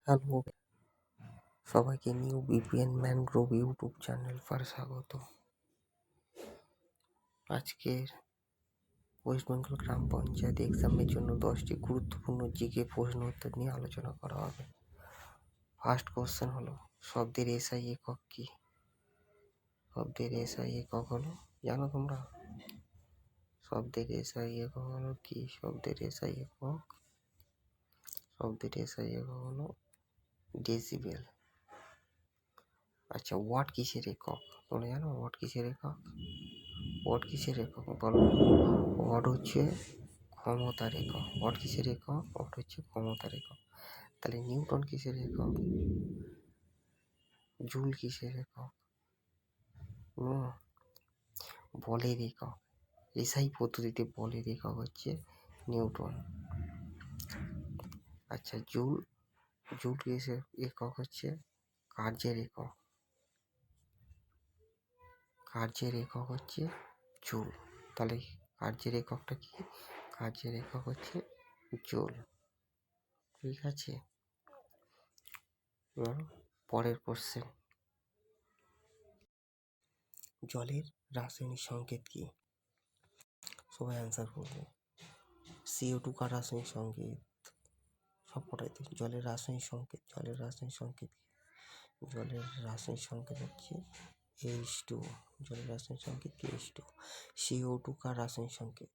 Hello, সবাইকে new বিপিএন mangrove YouTube channel পর স্বাগত। আজকের ওয়েস্ট বেঙ্গল গ্রাম পঞ্চায়েত এক্সামের জন্য 10টি গুরুত্বপূর্ণ জিকে প্রশ্ন উত্তর নিয়ে আলোচনা করা হবে। ফার্স্ট কোশ্চেন হলো, শব্দের এসআই একক কি? শব্দের এসআই একক হলো, জানো তোমরা? শব্দের এসআই একক হলো কি? শব্দের এসআই একক হলো ডেসিবেল। আচ্ছা, ওয়াট কিসের একক? তোমরা জানো ওয়াট কিসের একক? ওয়াট কিসের একক বলো? ওয়াট হচ্ছে ক্ষমতার একক। ওয়াট কিসের একক? ওয়াট হচ্ছে ক্ষমতার একক। তাহলে নিউটন কিসের একক? জুল কিসের একক? বলের একক। এসআই পদ্ধতিতে বলের একক হচ্ছে নিউটন। আচ্ছা, জুল কিসের একক? হচ্ছে কার্যের একক। কার্যের একক হচ্ছে জুল। তাহলে কার্যের এককটা কি? কার্যের একক হচ্ছে জুল। ঠিক আছে, পরের কোশ্চেন, জলের রাসায়নিক সংকেত কি? সবাই অ্যান্সার করবে। CO2 কার রাসায়নিক সংকেত? সবকটাই তো। জলের রাসায়নিক সংকেত কি? জলের রাসায়নিক সংকেত হচ্ছে H2। জলের রাসায়নিক সংকেত কি? H2। CO2 কার রাসায়নিক সংকেত?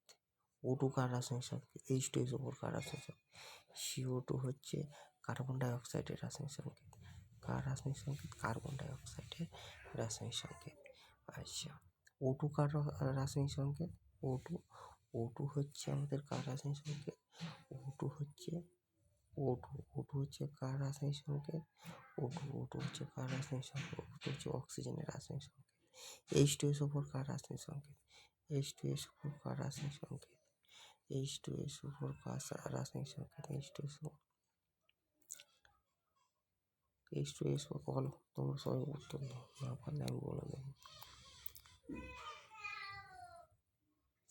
O2 কার রাসায়নিক সংকেত? H2SO4 কার রাসায়নিক সংকেত? CO2 হচ্ছে কার্বন ডাই অক্সাইডের রাসায়নিক সংকেত। কার রাসায়নিক সংকেত? কার্বন ডাই অক্সাইডের রাসায়নিক সংকেত। আচ্ছা, O2 কার রাসায়নিক সংকেত? O2 হচ্ছে আমাদের কার রাসায়নিক সংকেত? O2 হচ্ছে কার রাসায়নিক সংকেত? O2 হচ্ছে কার রাসায়নিক সংকেত? O2 হচ্ছে অক্সিজেনের রাসায়নিক সংকেত। H2SO4 কার রাসায়নিক সংকেত? H2SO4 কার রাসায়নিক সংকেত? H2SO4 কার রাসায়নিক সংকেত? H2SO4 বলো, তোমরা সবাই উত্তর দাও, না পারলে আমি বলে দেবো।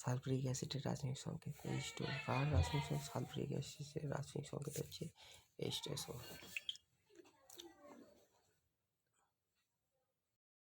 সালফিউরিক অ্যাসিডের রাসায়নিক সংকেত H2। কার রাসায়নিক সংকেত? সালফিউরিক অ্যাসিডের রাসায়নিক সংকেত হচ্ছে H2SO4।